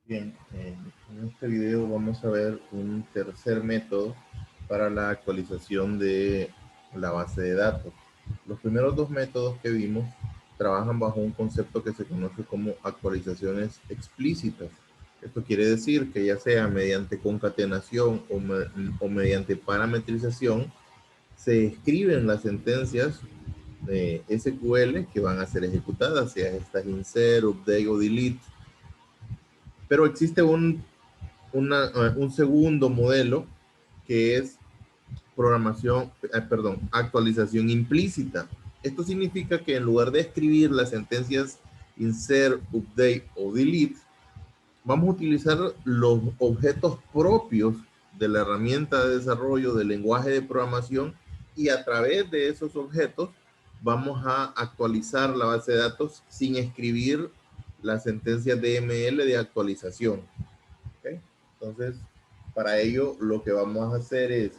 Bien, en este video vamos a ver un tercer método para la actualización de la base de datos. Los primeros dos métodos que vimos trabajan bajo un concepto que se conoce como actualizaciones explícitas. Esto quiere decir que ya sea mediante concatenación o mediante parametrización, se escriben las sentencias de SQL que van a ser ejecutadas, sea estas insert, update o delete. Pero existe un segundo modelo que es actualización implícita. Esto significa que en lugar de escribir las sentencias insert, update o delete, vamos a utilizar los objetos propios de la herramienta de desarrollo del lenguaje de programación y a través de esos objetos vamos a actualizar la base de datos sin escribir las sentencias DML de actualización. ¿Okay? Entonces, para ello lo que vamos a hacer es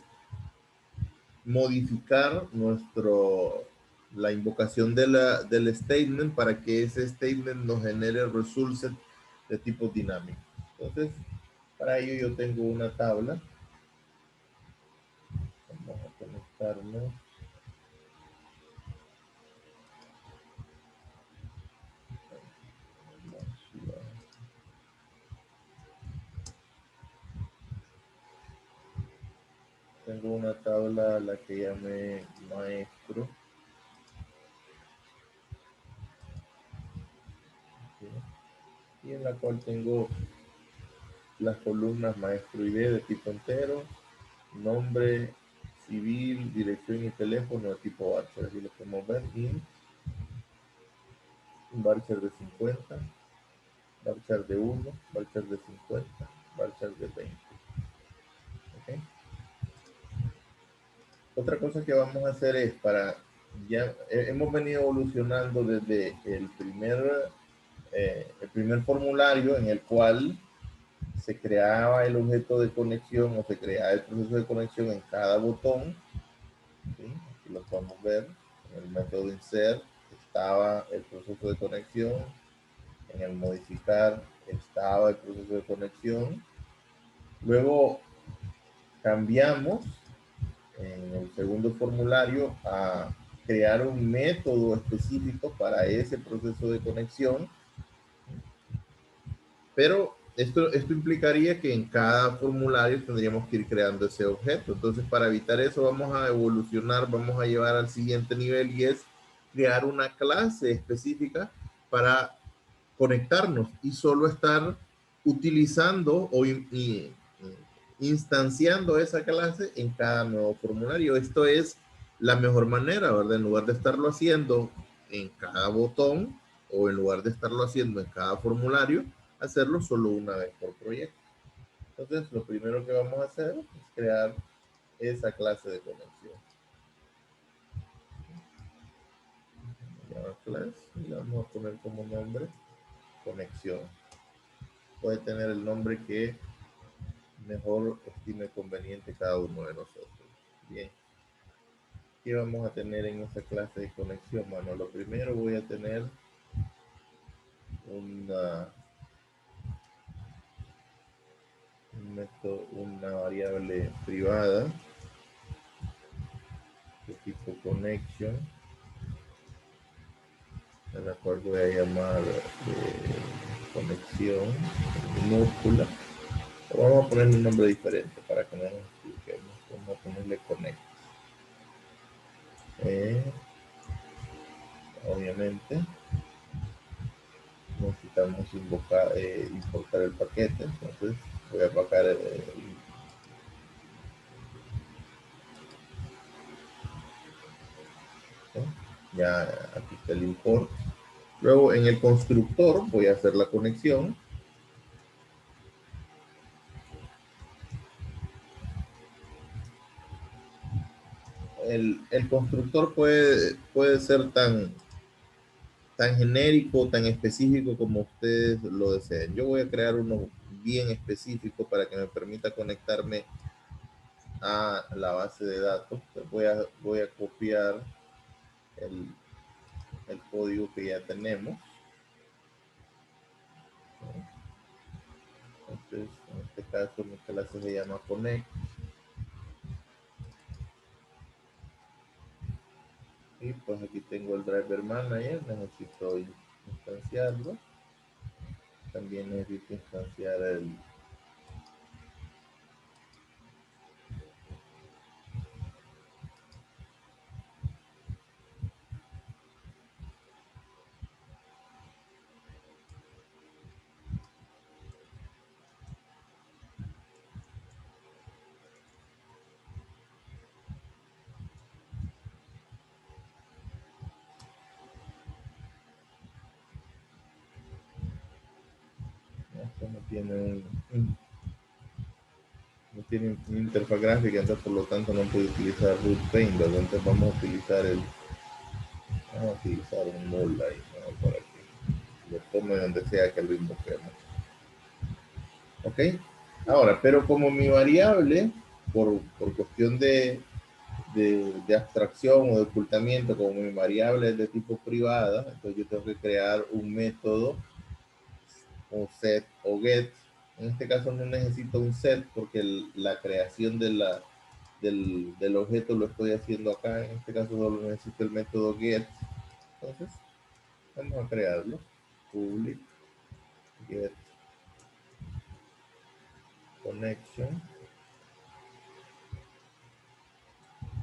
modificar la invocación del statement para que ese statement nos genere results de tipo dinámico. Entonces, para ello yo tengo una tabla. Vamos a conectarnos. Tengo una tabla a la que llamé maestro. ¿Sí? Y en la cual tengo las columnas maestro ID de tipo entero, nombre civil, dirección y teléfono de tipo voucher. Aquí lo podemos ver. Y un voucher de 50, voucher de 1, voucher de 50, voucher de 20. ¿Okay? Otra cosa que vamos a hacer es ya hemos venido evolucionando desde el primer formulario en el cual se creaba el objeto de conexión o se creaba el proceso de conexión en cada botón. ¿Sí? Aquí lo podemos ver. En el método insert estaba el proceso de conexión. En el modificar estaba el proceso de conexión. Luego cambiamos en el segundo formulario a crear un método específico para ese proceso de conexión. Pero esto implicaría que en cada formulario tendríamos que ir creando ese objeto. Entonces, para evitar eso, vamos a evolucionar, vamos a llevar al siguiente nivel y es crear una clase específica para conectarnos y solo estar utilizando o instanciando esa clase en cada nuevo formulario. Esto es la mejor manera, ¿verdad? En lugar de estarlo haciendo en cada botón o en lugar de estarlo haciendo en cada formulario, hacerlo solo una vez por proyecto. Entonces, lo primero que vamos a hacer es crear esa clase de conexión. Class, y le vamos a poner como nombre conexión. Puede tener el nombre que mejor estime conveniente cada uno de nosotros. Bien. ¿Qué vamos a tener en esta clase de conexión? Bueno, lo primero voy a tener una variable privada de tipo connection, a la cual voy a llamar conexión minúscula. O vamos a ponerle un nombre diferente para que no nos expliquemos. Vamos a ponerle connect. Obviamente necesitamos importar el paquete, entonces voy a apagar ya aquí está el import. Luego en el constructor voy a hacer la conexión. El constructor puede ser tan genérico, tan específico como ustedes lo deseen. Yo voy a crear uno bien específico para que me permita conectarme a la base de datos. Voy a copiar el código que ya tenemos. caso mi clase se llama Connect. Y pues aquí tengo el driver manager, necesito instanciarlo. También necesito instanciar esto no tiene una interfaz gráfica, entonces por lo tanto no puedo utilizar root paint, ¿verdad? Entonces vamos a utilizar un null ahí, ¿no? Para que lo tome donde sea que lo invoquemos. ¿Ok? Ahora, pero como mi variable, por cuestión de abstracción o de ocultamiento, como mi variable es de tipo privada, entonces yo tengo que crear un método o set o get. En este caso no necesito un set porque la creación del objeto lo estoy haciendo acá. En este caso solo necesito el método get. Entonces vamos a crearlo. Public get connection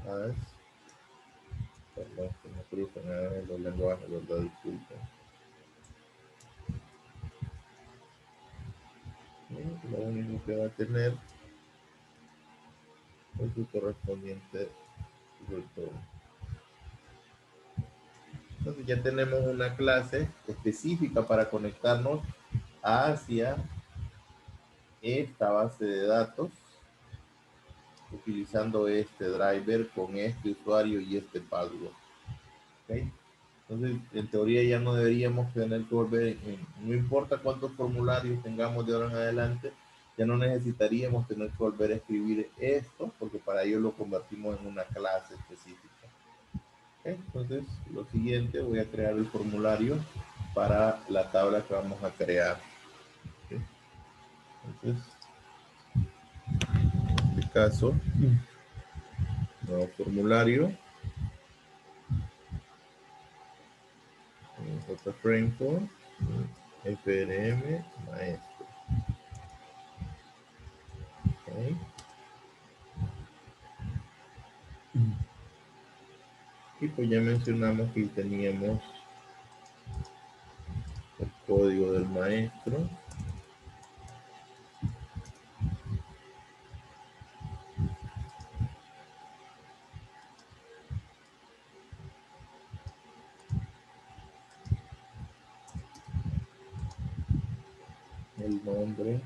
as, perdón, que me cruzan los lenguajes, ¿verdad? Disculpen. Y lo único que va a tener es su correspondiente retorno. Entonces ya tenemos una clase específica para conectarnos hacia esta base de datos utilizando este driver con este usuario y este password. ¿Okay? Entonces, en teoría ya no deberíamos tener que volver, no importa cuántos formularios tengamos de ahora en adelante, ya no necesitaríamos tener que volver a escribir esto, porque para ello lo convertimos en una clase específica. ¿Okay? Entonces, lo siguiente, voy a crear el formulario para la tabla que vamos a crear. ¿Okay? Entonces, en este caso, nuevo formulario, JFrameCode, FRM, maestro. ¿Okay? Y pues ya mencionamos que teníamos el código del maestro. El nombre,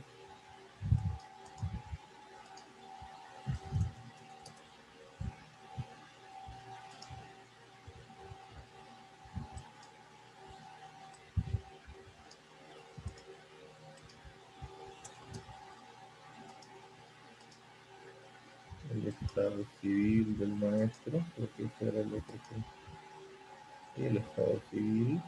el estado civil del maestro, porque ese era el otro y el estado civil,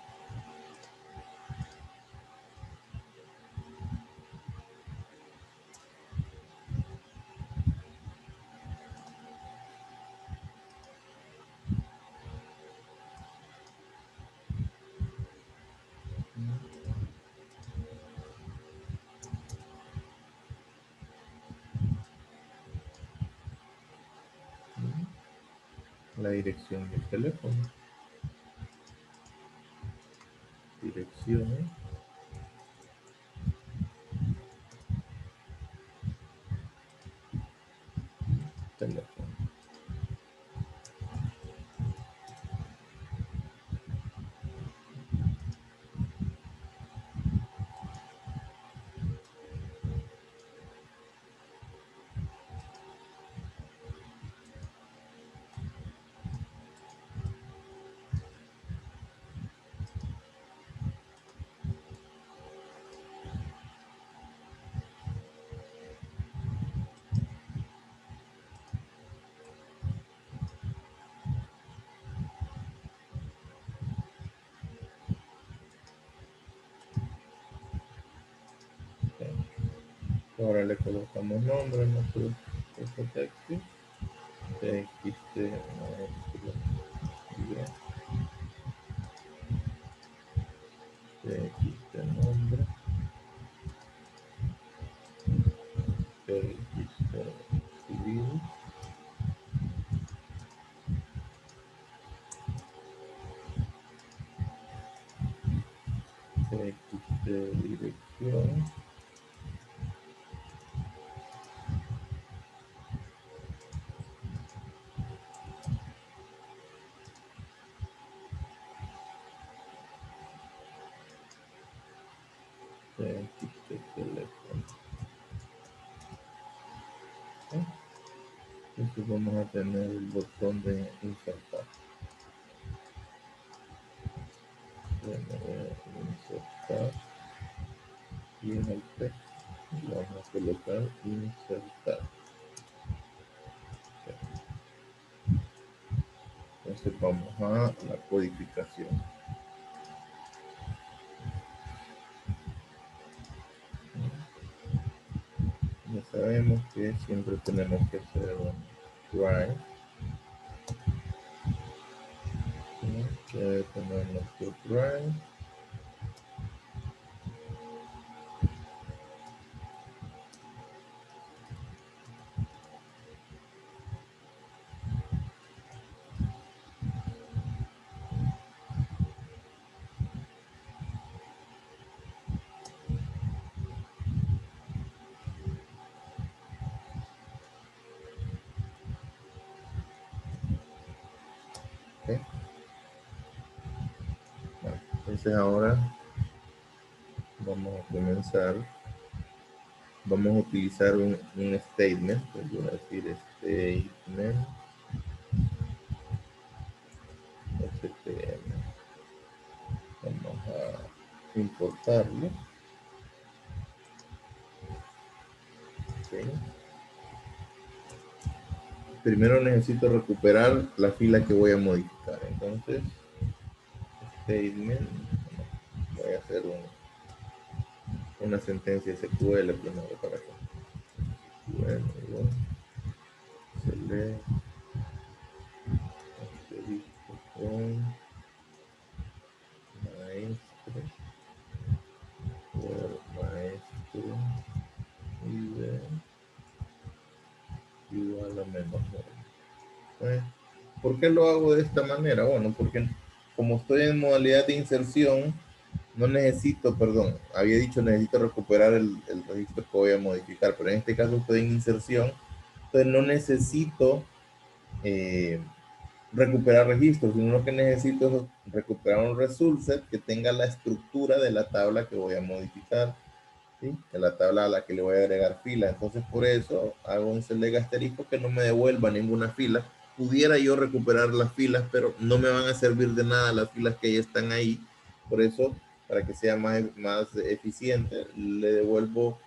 la dirección del teléfono, dirección, teléfono. Ahora le colocamos nombre a nuestro texto. TXT maestro guía, TXT nombre, TXT civil, TXT dirección, TXT teléfono. ¿Sí? Entonces vamos a tener el botón de insertar. Insertar y en el texto vamos a colocar insertar. Entonces vamos a la codificación. Ya sabemos que siempre tenemos que hacer un try. Que tener nuestro try. ¿Okay? Bueno, entonces ahora vamos a comenzar. Vamos a utilizar un statement. Pues voy a decir statement STM. Vamos a importarlo. Okay. Primero necesito recuperar la fila que voy a modificar. Entonces, statement, voy a hacer una sentencia SQL primero para que select asterisco con maestro por maestro igual a menos 9. ¿Por qué lo hago de esta manera? Bueno, porque como estoy en modalidad de inserción, no necesito, perdón, había dicho necesito recuperar el registro que voy a modificar, pero en este caso estoy en inserción, entonces no necesito recuperar registros, sino lo que necesito es recuperar un result set que tenga la estructura de la tabla que voy a modificar, ¿sí? De la tabla a la que le voy a agregar fila. Entonces por eso hago un select asterisco que no me devuelva ninguna fila. Pudiera yo recuperar las filas, pero no me van a servir de nada las filas que ya están ahí. Por eso, para que sea más eficiente, le devuelvo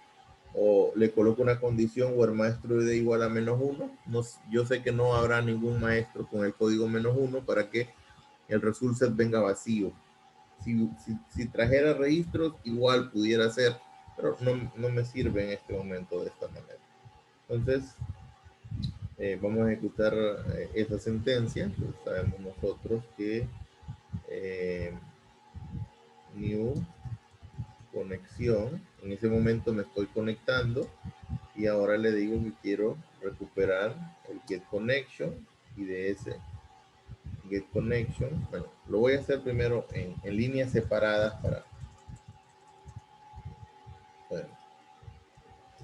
o le coloco una condición o el maestro de igual a -1. No, yo sé que no habrá ningún maestro con el código -1 para que el result set venga vacío. Si trajera registros, igual pudiera ser, pero no me sirve en este momento de esta manera. Entonces, vamos a ejecutar esa sentencia. Entonces, sabemos nosotros que new conexión, en ese momento me estoy conectando y ahora le digo que quiero recuperar el get connection y de ese get connection, bueno, lo voy a hacer primero en líneas separadas para, bueno,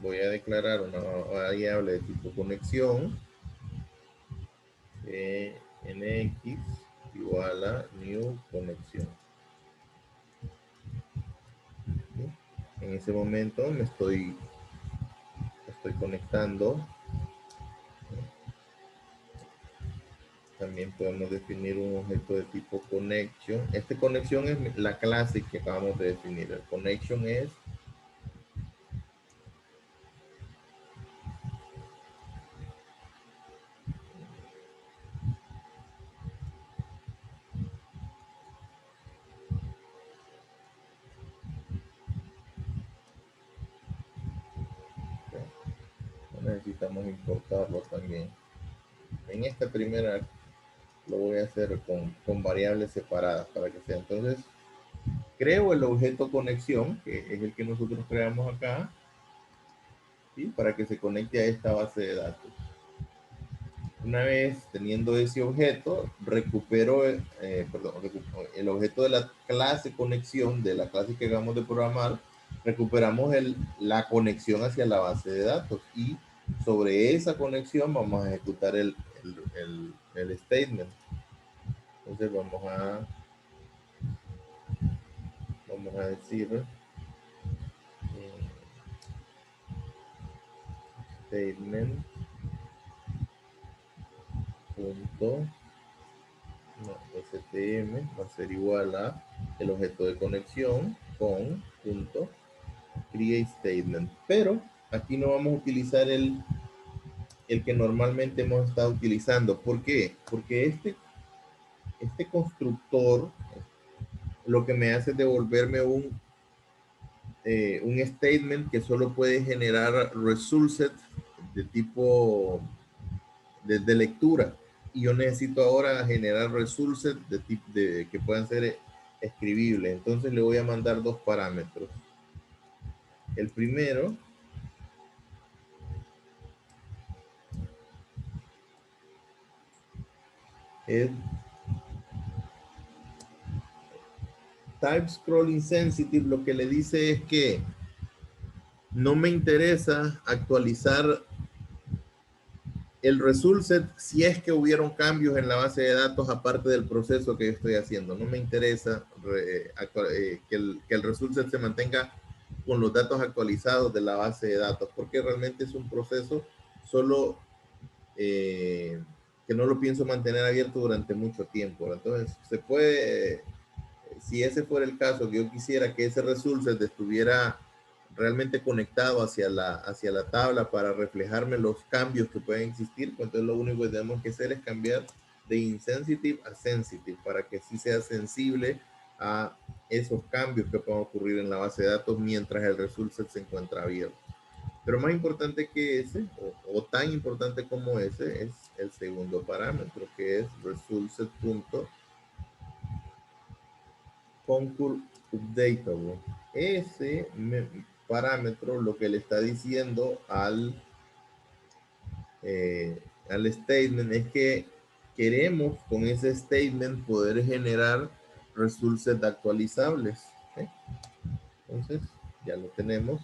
voy a declarar una variable de tipo conexión nx igual a new conexión. ¿Sí? En ese momento me estoy conectando. También podemos definir un objeto de tipo connection. Este connection es la clase que acabamos de definir. El connection es necesitamos importarlo también. En esta primera lo voy a hacer con variables separadas para que sea. Entonces, creo el objeto conexión, que es el que nosotros creamos acá, ¿sí? Para que se conecte a esta base de datos. Una vez teniendo ese objeto, recupero el objeto de la clase conexión, de la clase que acabamos de programar, recuperamos la conexión hacia la base de datos y sobre esa conexión vamos a ejecutar el statement. Entonces vamos a decir statement punto stm va a ser igual a el objeto de conexión con punto create statement, pero aquí no vamos a utilizar el que normalmente hemos estado utilizando. ¿Por qué? Porque este constructor lo que me hace es devolverme un statement que solo puede generar result set de tipo de lectura, y yo necesito ahora generar result set de tipo que puedan ser escribibles. Entonces le voy a mandar dos parámetros. El primero es type scrolling sensitive. Lo que le dice es que no me interesa actualizar el result set si es que hubieron cambios en la base de datos aparte del proceso que yo estoy haciendo. No me interesa que el result set se mantenga con los datos actualizados de la base de datos, porque realmente es un proceso solo que no lo pienso mantener abierto durante mucho tiempo. Entonces, se puede, si ese fuera el caso, que yo quisiera que ese result set estuviera realmente conectado hacia la tabla para reflejarme los cambios que pueden existir, pues entonces lo único que tenemos que hacer es cambiar de insensitive a sensitive para que sí sea sensible a esos cambios que puedan ocurrir en la base de datos mientras el result set se encuentra abierto. Pero más importante que ese, o tan importante como ese, es el segundo parámetro, que es resultSet.conquerUpdatable. Ese parámetro lo que le está diciendo al statement es que queremos con ese statement poder generar result set actualizables. ¿Sí? Entonces, ya lo tenemos.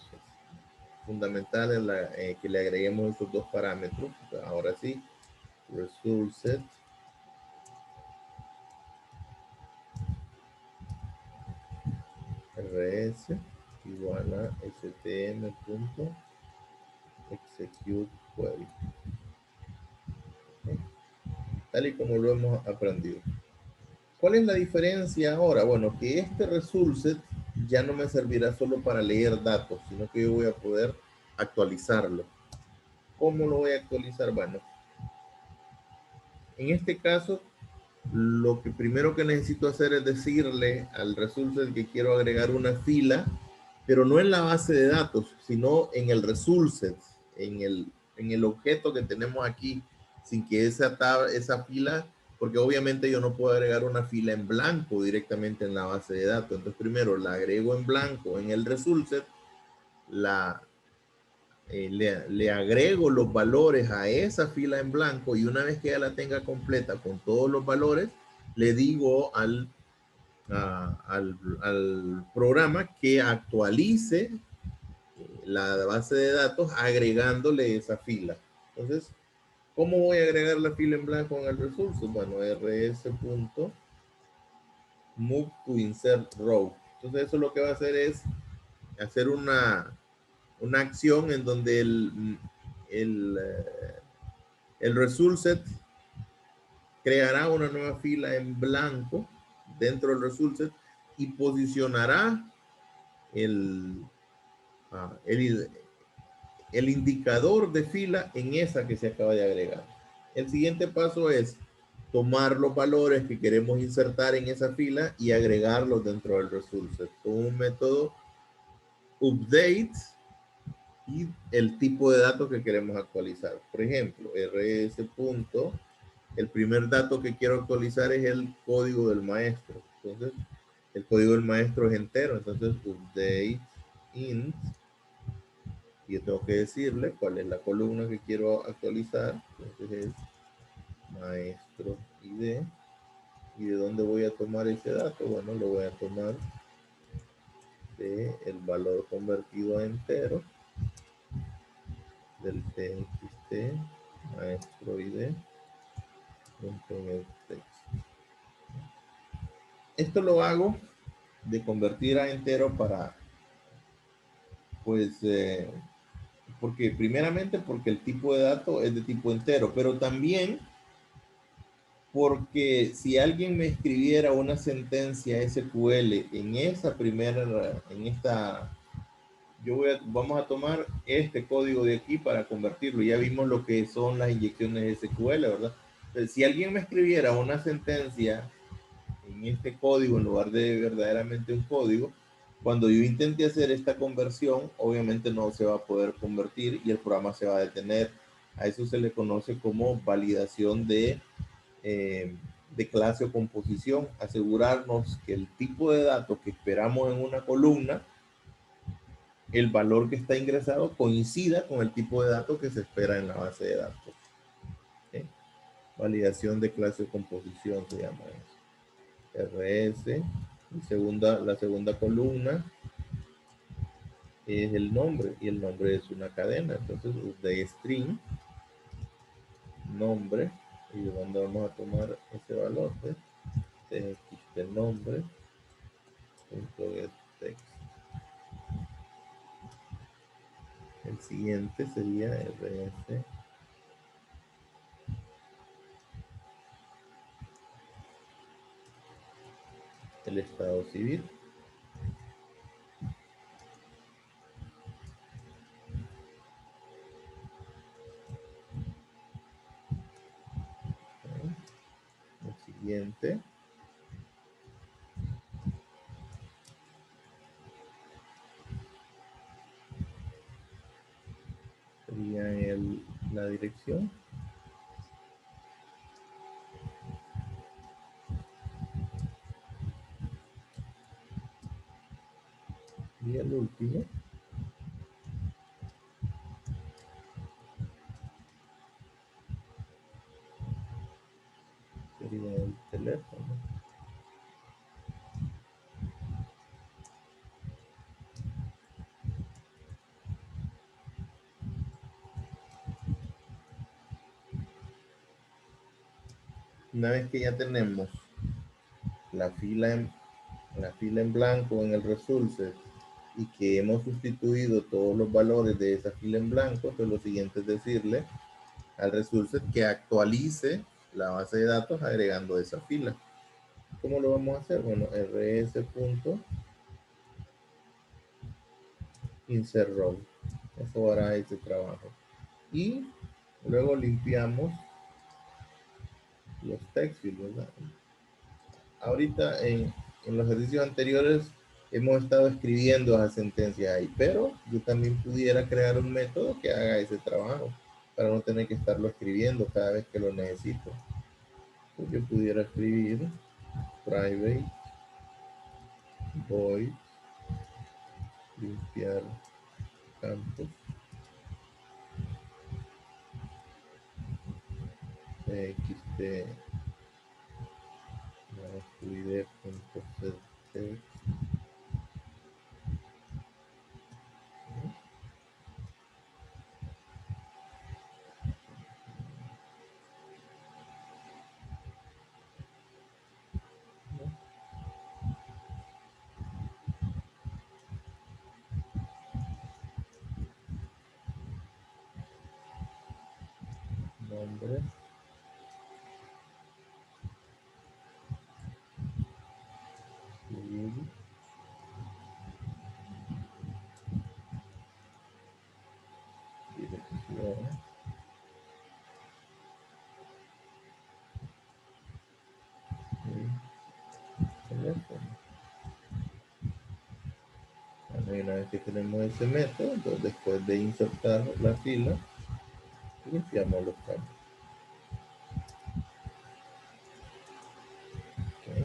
Fundamental es que le agreguemos estos dos parámetros. Ahora sí, result set rs igual a stm.executeQuery. ¿Okay? Tal y como lo hemos aprendido. ¿Cuál es la diferencia ahora? Bueno, que este result set ya no me servirá solo para leer datos, sino que yo voy a poder actualizarlo. ¿Cómo lo voy a actualizar? Bueno, en este caso, lo que primero que necesito hacer es decirle al result set que quiero agregar una fila, pero no en la base de datos, sino en el result set, en el objeto que tenemos aquí, sin que esa fila, porque obviamente yo no puedo agregar una fila en blanco directamente en la base de datos. Entonces primero la agrego en blanco en el result set, le agrego los valores a esa fila en blanco, y una vez que ya la tenga completa con todos los valores, le digo al programa que actualice la base de datos agregándole esa fila. Entonces, ¿cómo voy a agregar la fila en blanco en el recurso? Bueno, rs.move to insert row. Entonces eso lo que va a hacer es hacer una acción en donde el result set creará una nueva fila en blanco dentro del result set y posicionará el, el indicador de fila en esa que se acaba de agregar. El siguiente paso es tomar los valores que queremos insertar en esa fila y agregarlos dentro del result set con un método update y el tipo de datos que queremos actualizar. Por ejemplo, rs. El primer dato que quiero actualizar es el código del maestro. Entonces, el código del maestro es entero. Entonces, update int. Y yo tengo que decirle cuál es la columna que quiero actualizar. Entonces es maestro ID. ¿Y de dónde voy a tomar ese dato? Bueno, lo voy a tomar de el valor convertido a entero del txt maestro ID. Esto lo hago de convertir a entero para, pues, porque primeramente porque el tipo de dato es de tipo entero, pero también porque si alguien me escribiera una sentencia SQL en esa primera, en esta, vamos a tomar este código de aquí para convertirlo. Ya vimos lo que son las inyecciones SQL, ¿verdad? Entonces, si alguien me escribiera una sentencia en este código en lugar de verdaderamente un código, cuando yo intente hacer esta conversión, obviamente no se va a poder convertir y el programa se va a detener. A eso se le conoce como validación de clase o composición, asegurarnos que el tipo de datos que esperamos en una columna, el valor que está ingresado coincida con el tipo de datos que se espera en la base de datos. ¿Okay? Validación de clase o composición se llama eso. RS, la segunda columna es el nombre y el nombre es una cadena. Entonces, de string, nombre, y de dónde vamos a tomar ese valor, pues, txt nombre, punto get text. El siguiente sería rs el estado civil. El siguiente sería la dirección. Y el último sería el teléfono. Una vez que ya tenemos la fila en blanco en el results y que hemos sustituido todos los valores de esa fila en blanco, pues lo siguiente es decirle al results que actualice la base de datos agregando esa fila. ¿Cómo lo vamos a hacer? Bueno, rs.insert row. Eso hará ese trabajo. Y luego limpiamos los textos, ¿verdad? Ahorita en los ejercicios anteriores hemos estado escribiendo esas sentencias ahí, pero yo también pudiera crear un método que haga ese trabajo para no tener que estarlo escribiendo cada vez que lo necesito. Pues yo pudiera escribir private void limpiar campos txt id.ctext nombre civil dirección y teléfono. Y una vez que tenemos ese método, entonces después de insertar la fila, limpiamos los campos. Okay.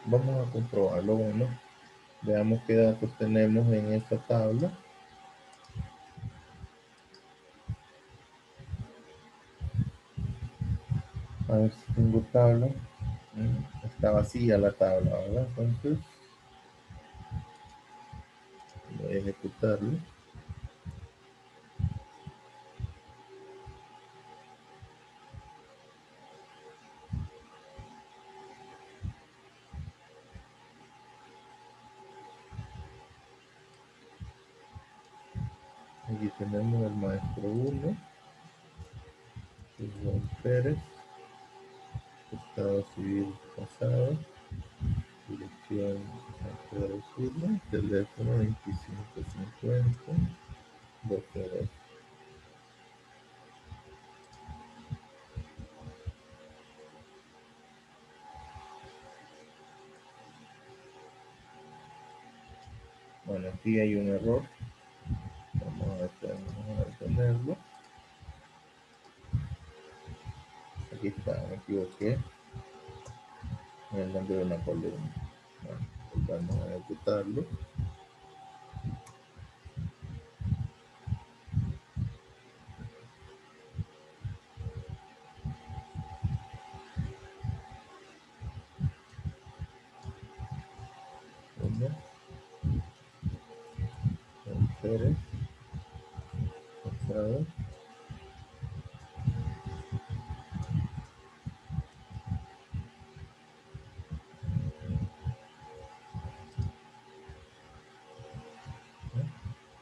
Vamos a comprobarlo. Bueno, veamos qué datos tenemos en esta tabla. A ver si tengo tabla. Está vacía la tabla, ¿verdad? Entonces voy a ejecutarlo. Aquí tenemos el maestro 1, Juan Pérez, estado civil pasado, dirección San Pedro Sula, teléfono 2550 12. Bueno, aquí hay un error. Vamos a detenerlo. Aquí está, me equivoqué en el nombre de una columna. Bueno, pues vamos a ejecutarlo. Uno, Pérez, pasado.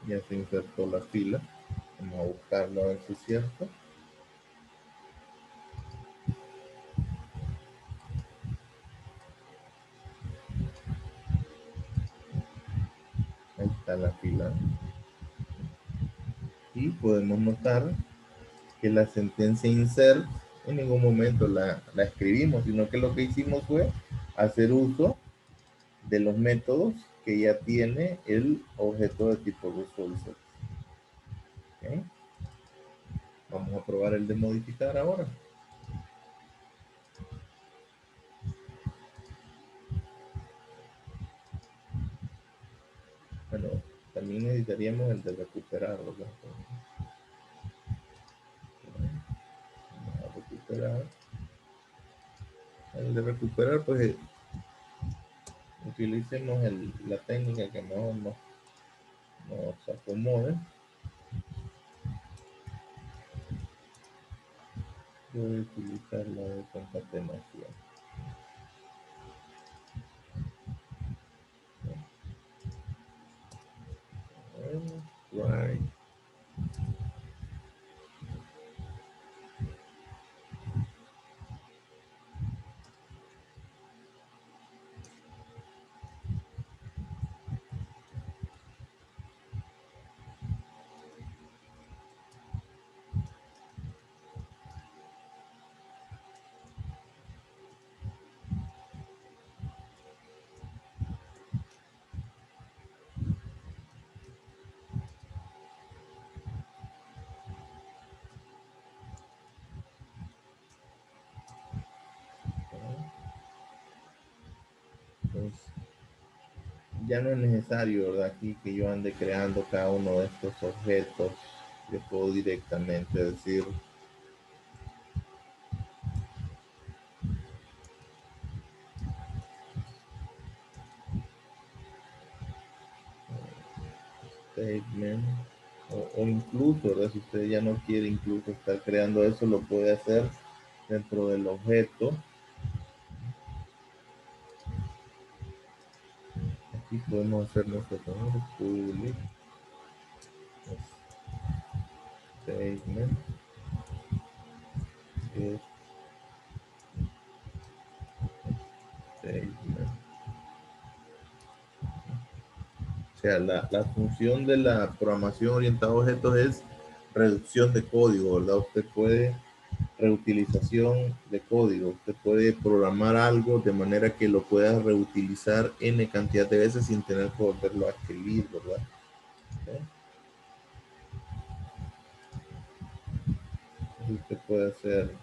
Ya se insertó la fila. Vamos a buscarlo a ver si es cierto. Ahí está la fila. Y podemos notar que la sentencia insert en ningún momento la escribimos, sino que lo que hicimos fue hacer uso de los métodos que ya tiene el objeto de tipo resources. ¿Okay? Vamos a probar el de modificar ahora. Bueno, también necesitaríamos el de recuperar, ¿verdad? Vamos a recuperar. El de recuperar, pues utilicemos la técnica que mejor nos acomode. Yo voy a utilizar la de concatenación. Right. Entonces, ya no es necesario, ¿verdad? Aquí que yo ande creando cada uno de estos objetos. Yo puedo directamente decir statement o incluso, ¿verdad? Si usted ya no quiere incluso estar creando eso, lo puede hacer dentro del objeto. Aquí podemos hacer nuestro public statement get statement. O sea, la función de la programación orientada a objetos es reducción de código, ¿verdad? Usted puede reutilización de código. Usted puede programar algo de manera que lo pueda reutilizar n cantidad de veces sin tener que volverlo a escribir, ¿verdad? ¿Okay? Usted puede hacer,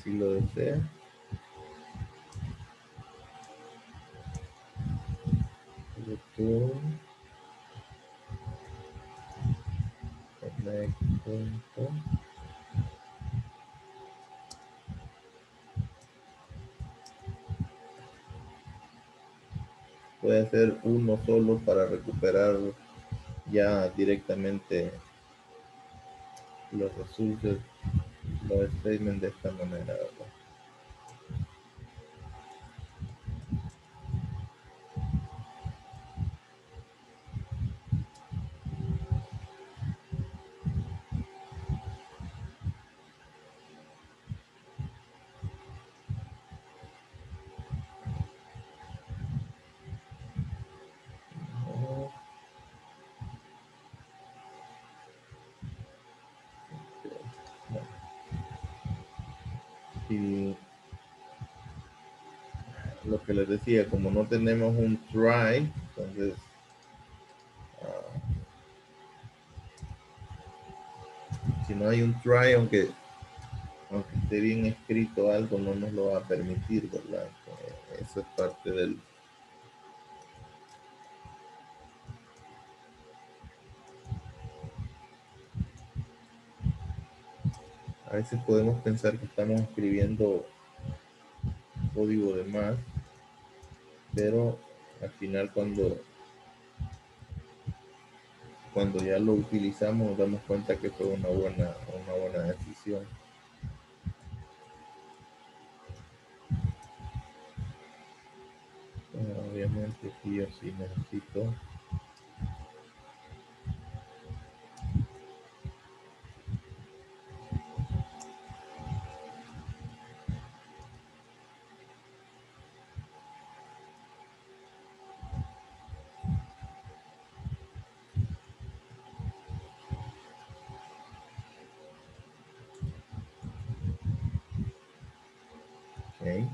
si lo desea, return connect punto. Puede hacer uno solo para recuperar ya directamente los resultados, los statements de esta manera, ¿verdad? Y lo que les decía, como no tenemos un try, entonces si no hay un try, aunque esté bien escrito algo, no nos lo va a permitir, ¿verdad? Eso es parte del... A veces podemos pensar que estamos escribiendo código de más, pero al final cuando ya lo utilizamos nos damos cuenta que fue una buena decisión. Obviamente aquí yo sí necesito okay.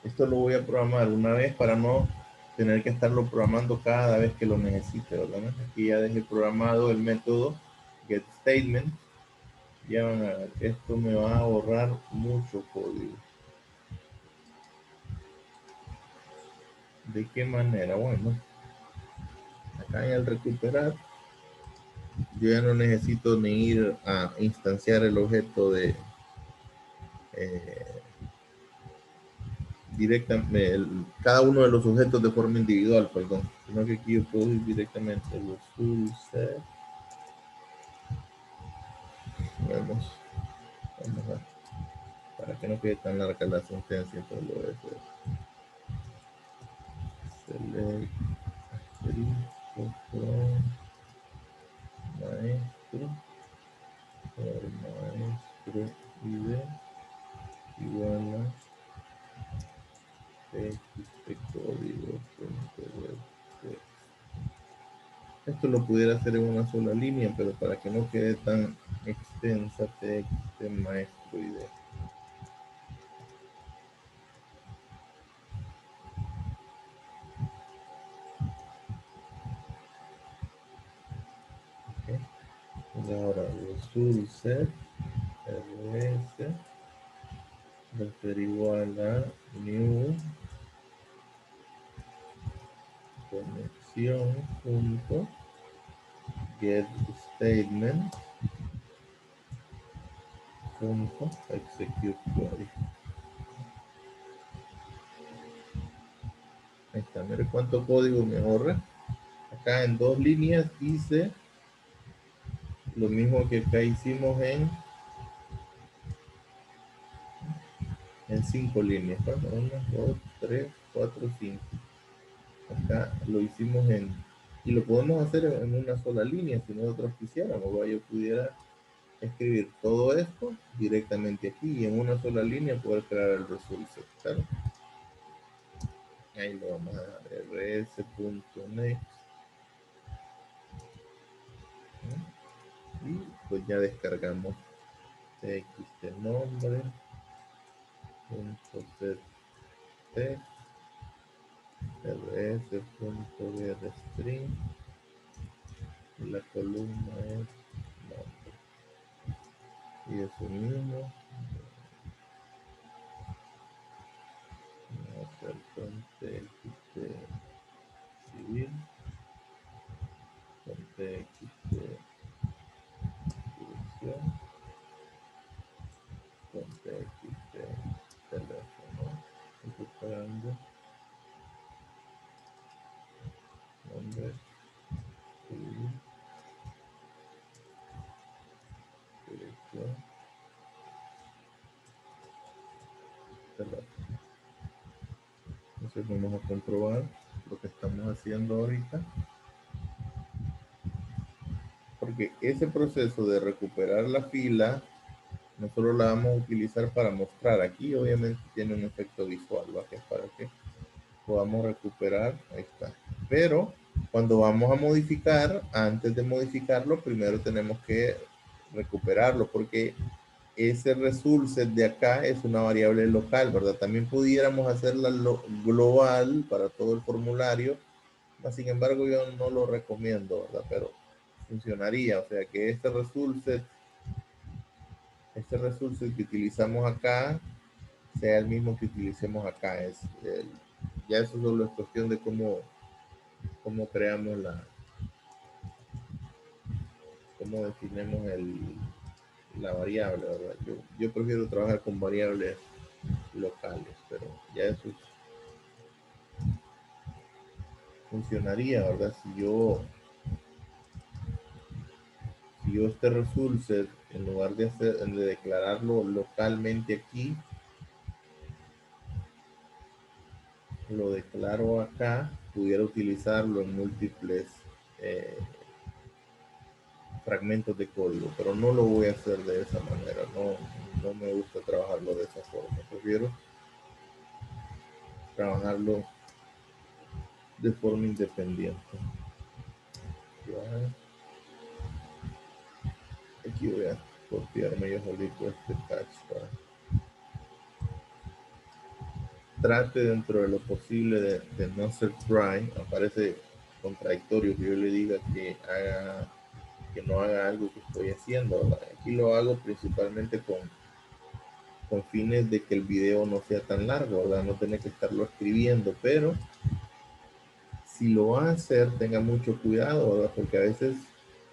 Esto lo voy a programar una vez para no tener que estarlo programando cada vez que lo necesite, ¿verdad? Aquí ya dejé programado el método getStatement. Ya van a ver, esto me va a ahorrar mucho código. ¿De qué manera? Bueno, acá en el recuperar, yo ya no necesito ni ir a instanciar el objeto de directamente, cada uno de los objetos de forma individual, perdón, sino que aquí yo puedo ir directamente a los toolset. Vamos a, para que no quede tan larga la sentencia, entonces lo voy a hacer. Select maestro, maestro ID igual a txt código. Esto lo pudiera hacer en una sola línea, pero para que no quede tan extensa, txt maestro ID. Okay. Y ahora result set rs va a ser igual a new conexión punto get statement punto execute query. Ahí está, mire cuánto código me ahorra. Acá en 2 líneas hice lo mismo que acá hicimos en 5 líneas. Bueno, 1, 2, 3, 4, 5. Acá lo hicimos y lo podemos hacer en una sola línea si nosotros quisiéramos. Yo pudiera escribir todo esto directamente aquí y en una sola línea poder crear el result set, ¿claro? Ahí lo vamos a dar rs.next y después ya descargamos txt nombre, punto set text, rs.getString, y la columna es nombre. Y eso mismo, vamos a hacer con txt civil, con txt dirección, con txt teléfono, recuperando nombre, civil, dirección, teléfono. Entonces vamos a comprobar lo que estamos haciendo ahorita, porque ese proceso de recuperar la fila nosotros la vamos a utilizar para mostrar. Aquí obviamente tiene un efecto visual, ¿va? Que es para que podamos recuperar, ahí está. Pero cuando vamos a modificar, antes de modificarlo, primero tenemos que recuperarlo, porque ese resource de acá es una variable local, ¿verdad? También pudiéramos hacerla global para todo el formulario, sin embargo yo no lo recomiendo, ¿verdad? Pero funcionaría, o sea que este resource que utilizamos acá sea el mismo que utilicemos acá. Ya eso solo es cuestión de cómo creamos cómo definimos la variable, ¿verdad? Yo prefiero trabajar con variables locales, pero ya eso funcionaría, ¿verdad? Si yo este resource, en lugar de declararlo localmente aquí, lo declaro acá, pudiera utilizarlo en múltiples eh, fragmentos de código, pero no lo voy a hacer de esa manera, no me gusta trabajarlo de esa forma, prefiero trabajarlo de forma independiente. Aquí voy a copiarme yo solito este patch para trate dentro de lo posible de no ser dry. Aparece contradictorio que yo le diga que no haga algo que estoy haciendo, ¿verdad? Aquí lo hago principalmente con fines de que el video no sea tan largo, ¿verdad? No tener que estarlo escribiendo, pero si lo va a hacer, tenga mucho cuidado, ¿verdad? Porque a veces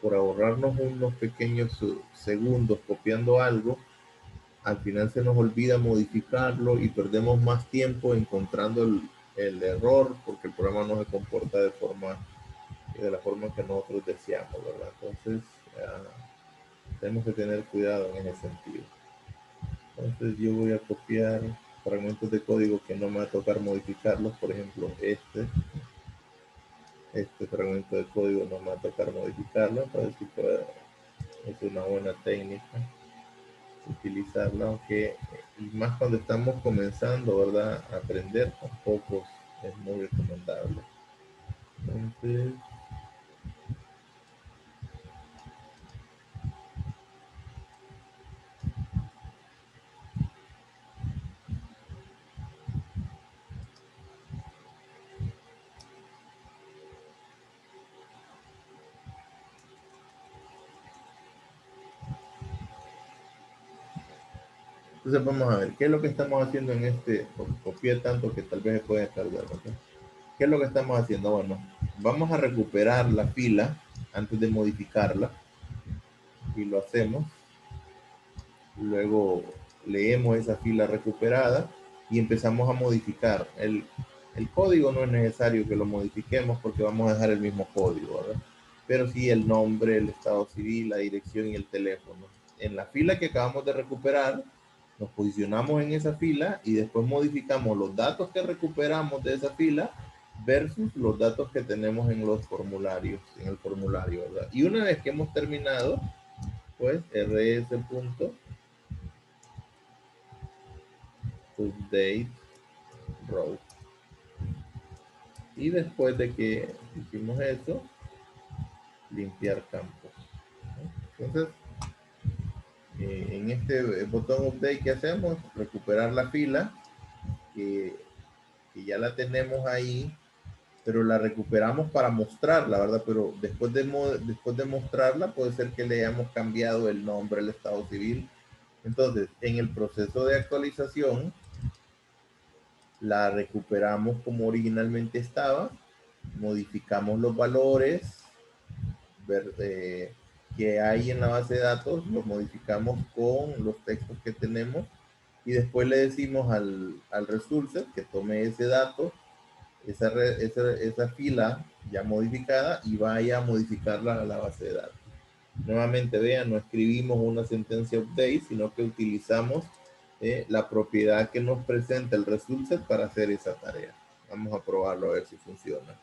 por ahorrarnos unos pequeños segundos copiando algo, al final se nos olvida modificarlo y perdemos más tiempo encontrando el error porque el programa no se comporta de la forma que nosotros deseamos, ¿verdad? Entonces, tenemos que tener cuidado en ese sentido. Entonces yo voy a copiar fragmentos de código que no me va a tocar modificarlos, por ejemplo este fragmento de código no me va a tocar modificarlo, para ver si es una buena técnica utilizarla, aunque y más cuando estamos comenzando, ¿verdad? A aprender, tampoco es muy recomendable. Entonces, vamos a ver, ¿qué es lo que estamos haciendo en este? Copié tanto que tal vez se puede perder, ¿okay? ¿Qué es lo que estamos haciendo? Bueno, vamos a recuperar la fila antes de modificarla y lo hacemos. Luego leemos esa fila recuperada y empezamos a modificar. El código no es necesario que lo modifiquemos porque vamos a dejar el mismo código, ¿verdad? Pero sí el nombre, el estado civil, la dirección y el teléfono. En la fila que acabamos de recuperar, nos posicionamos en esa fila y después modificamos los datos que recuperamos de esa fila versus los datos que tenemos en los formularios, en el formulario, ¿verdad? Y una vez que hemos terminado, pues rs.update row. Y después de que hicimos eso, limpiar campos. Entonces, En este botón update que hacemos, recuperar la fila, que, que ya la tenemos ahí, pero la recuperamos para mostrarla, ¿verdad? Pero después de mostrarla, puede ser que le hayamos cambiado el nombre, el estado civil. Entonces, en el proceso de actualización, la recuperamos como originalmente estaba, modificamos los valores que hay en la base de datos, los modificamos con los textos que tenemos y después le decimos al resource que tome ese dato, esa fila ya modificada y vaya a modificarla a la base de datos. Nuevamente, vean, no escribimos una sentencia update, sino que utilizamos la propiedad que nos presenta el resource para hacer esa tarea. Vamos a probarlo a ver si funciona.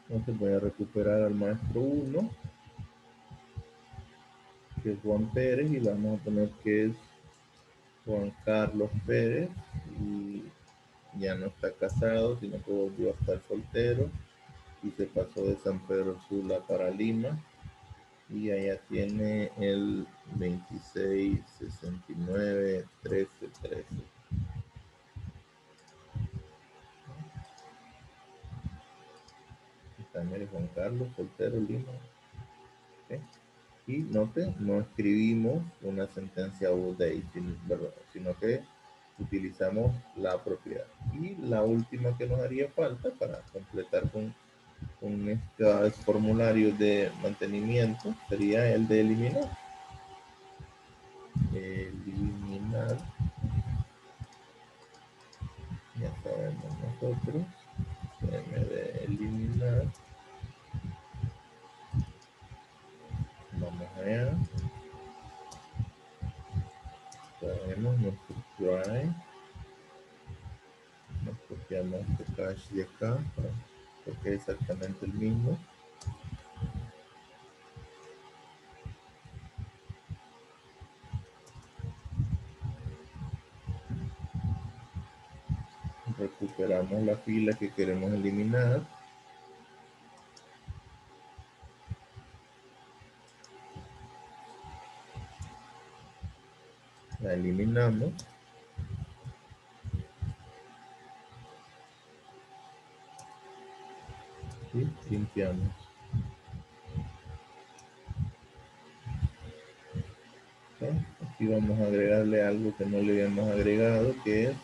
Entonces voy a recuperar al maestro 1, que es Juan Pérez, y le vamos a poner que es Juan Carlos Pérez, y ya no está casado, sino que volvió a estar soltero, y se pasó de San Pedro Sula para Lima, y allá tiene el 26 69 13 13. También es Juan Carlos, soltero, Lima. ¿Okay? Y note, no escribimos una sentencia update, sino que utilizamos la propiedad. Y la última que nos haría falta para completar con este formulario de mantenimiento sería el de eliminar. Eliminar, ya sabemos nosotros, de eliminar. Vamos allá. Traemos nuestro drive. Nos copiamos este cache de acá, porque es exactamente el mismo. Recuperamos la fila que queremos eliminar. La eliminamos. Y limpiamos. ¿Okay? Aquí vamos a agregarle algo que no le habíamos agregado, que es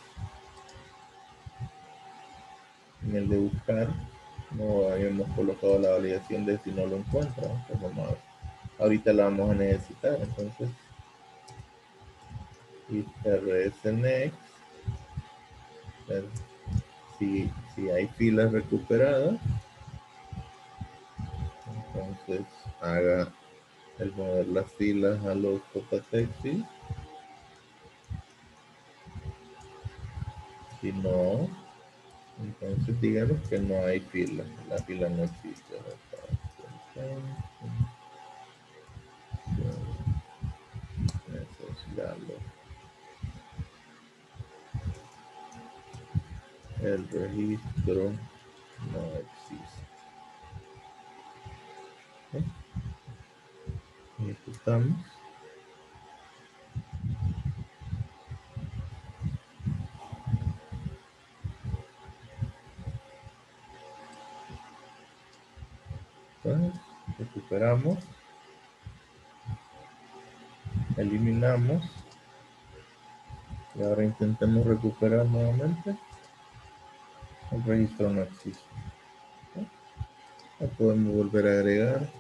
en el de buscar. No habíamos colocado la validación de si no lo encuentra. Pues vamos a ver. Ahorita la vamos a necesitar. Entonces, rs next. Si hay filas recuperadas, entonces haga el mover las filas a los Copaxi. Si no, entonces díganos que no hay fila, la fila no existe. El registro no existe. Ejecutamos. Entonces, recuperamos, eliminamos y ahora intentemos recuperar nuevamente. El registro no existe. Lo podemos volver a agregar.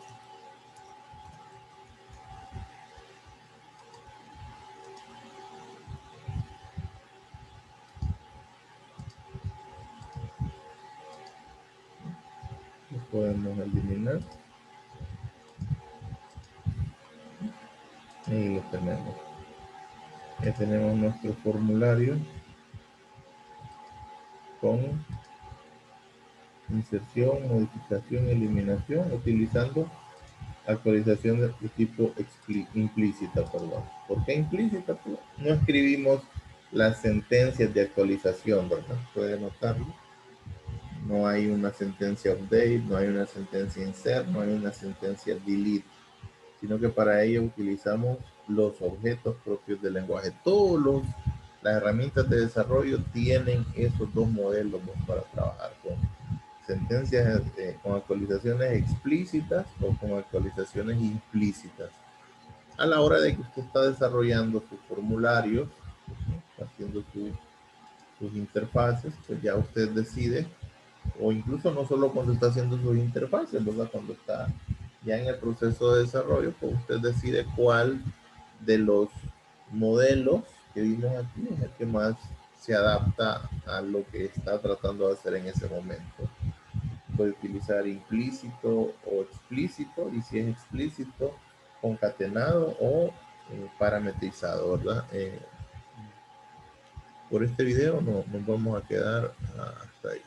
Lo podemos eliminar. Y lo tenemos. Ya tenemos nuestro formulario con inserción, modificación, eliminación, utilizando actualización de tipo implícita, perdón. ¿Por qué implícita? Pues no escribimos las sentencias de actualización, ¿verdad? Puede notarlo. No hay una sentencia update, no hay una sentencia insert, no hay una sentencia delete, sino que para ello utilizamos los objetos propios del lenguaje. Las herramientas de desarrollo tienen esos dos modelos, ¿no?, para trabajar con sentencias, con actualizaciones explícitas o con actualizaciones implícitas. A la hora de que usted está desarrollando sus formularios, haciendo sus interfaces, pues ya usted decide, o incluso no solo cuando está haciendo sus interfaces, ¿verdad? Cuando está ya en el proceso de desarrollo, pues usted decide cuál de los modelos que vimos aquí es el que más se adapta a lo que está tratando de hacer en ese momento. Puede utilizar implícito o explícito, y si es explícito, concatenado o parametrizado, ¿verdad? Por este video nos vamos a quedar hasta ahí.